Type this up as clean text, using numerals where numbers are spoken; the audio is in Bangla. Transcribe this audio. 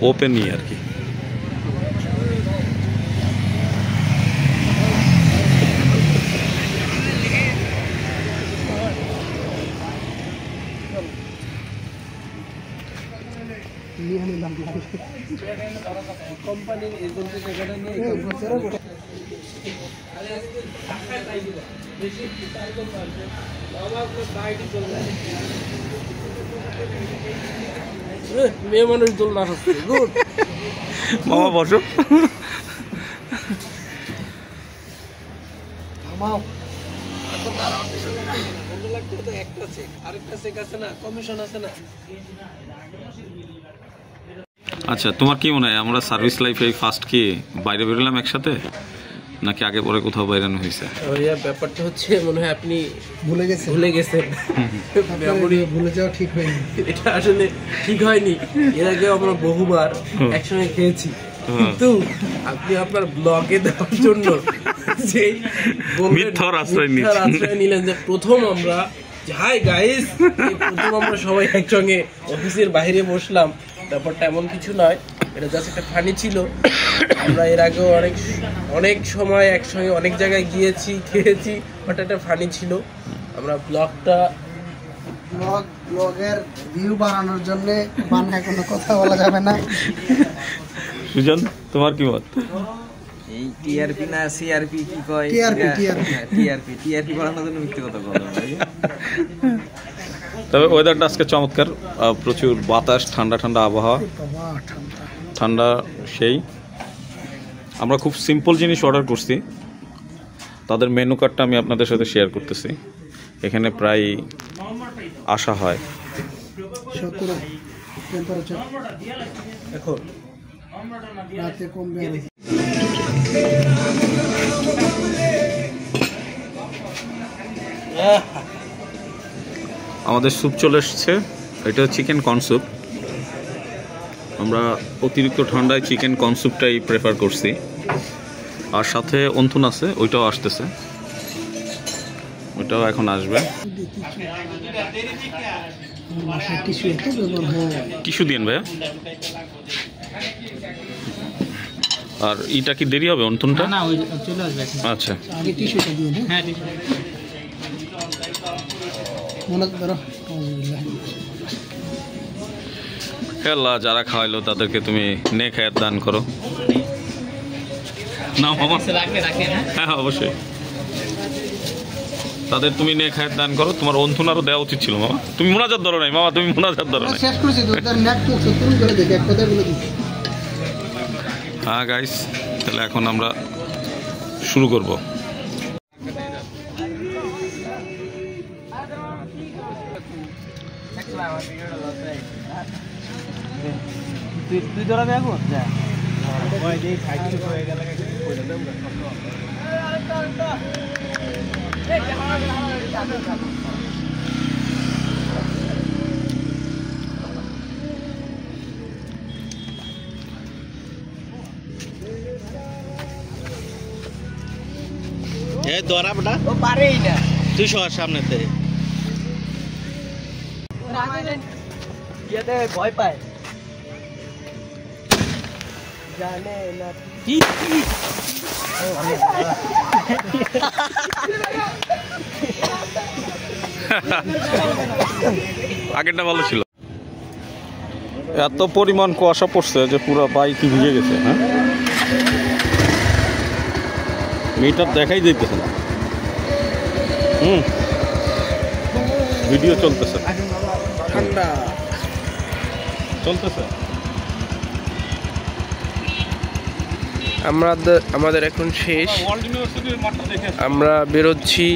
ওপেনই আর কি। কোম্পানির এজেন্সি জায়গাটা নিয়ে মেয়ে মানুষ দোলনা হচ্ছে গুড মামা বসো। একটা চেক আরেকটা চেক আছে না, কমিশন আছে না। আচ্ছা, তোমার কি মনে হয় আমরা সার্ভিস লাইফে ফার্স্ট কি বাইরে বেরোলাম একসাথে, নাকি আগে পরে কোথাও বেরানো হয়েছে? ব্যাপারটা হচ্ছে মনে হয় আপনি ভুলে গেছেন। ভুলে যাওয়া ঠিক হয়নি, এটা আসলে ঠিক হয়নি। এর আগে আমরা বহুবার একসঙ্গে খেয়েছি, কিন্তু আপনি আপনার ব্লগে দেওয়ার জন্য যে মিথ্যার আশ্রয় নিলেন যে প্রথম আমরা হাই গাইস, প্রথম আমরা সবাই একসঙ্গে অফিসের বাইরে বসলাম। ব্যাপারটা এমন কিছু নয়, এটা জাস্ট একটা ফানি ছিল। আমরা এর আগেও অনেক সময় একসঙ্গে অনেক জায়গায় গিয়েছি, খেয়েছি, বাট এটা ফানি ছিল। আমরা ব্লগের ভিউ বাড়ানোর জন্য বানায় কোনো কথা বলা যাবে না। সুজন, তোমার কি মত? এই টিআরপি না সিআরপি কি কয়? টিআরপি বাড়ানোর জন্য মিথ্যে কথা বলা হয়। তবে ওয়েদারটা আজকে চমৎকার, প্রচুর বাতাস, ঠান্ডা ঠান্ডা আবহাওয়া, ঠান্ডা সেই। আমরা খুব সিম্পল জিনিস অর্ডার করছি, তাদের মেনু কার্ডটা আমি আপনাদের সাথে শেয়ার করতেছি। এখানে প্রায় আসা হয়। এখন রাতে কমবে। আমাদের স্যুপ চলে এসছে, এটা চিকেন কর্ন স্যুপ। আমরা অতিরিক্ত ঠান্ডায় চিকেন কর্ন স্যুপটাই প্রেফার করছি, আর সাথে অন্থুন আছে, ওইটাও আসতেছে, ওইটাও এখন আসবে। টিস্যু দিন ভাইয়া। আর এটা কি দেরি হবে অন্থুনটা? না, ওই চলে আসবে। আচ্ছা, আগে টিস্যুটা দিয়ে দেন। হ্যাঁ, টিস্যু মনে করো আল্লাহ যারা খাওয়াইলো তাদেরকে তুমি নেক হায়াত দান করো। না মামা, হ্যাঁ অবশ্যই, তাদের তুমি নেক হায়াত দান করো। তোমার অন্থুন আরও দেওয়া উচিত ছিল মামা, তুমি মোনাজাত ধরো নাই মামা, তুমি মোনাজাত ধরো নাই। শেষ করেছি তো, তার নেক তো সত্যি করে দেখে এক কথা বলে দিচ্ছি। হ্যাঁ গাইস, তাহলে এখন আমরা শুরু করব। তুই ধরা দেখ যা ধরা বেটা ও পারেই না, তুই সর সামনেতে। ভয় পায়, জানে না আগেরটা ভালো ছিল। এত পরিমাণ কুয়াশা পড়ছে যে পুরো বাইক ভিজে গেছে। হ্যাঁ, মিটার দেখাই যাইতেছে না। ভিডিও চলতেছে, ঠান্ডা চলতেছে। আমাদের এখন শেষ, আমরা বেরোচ্ছি।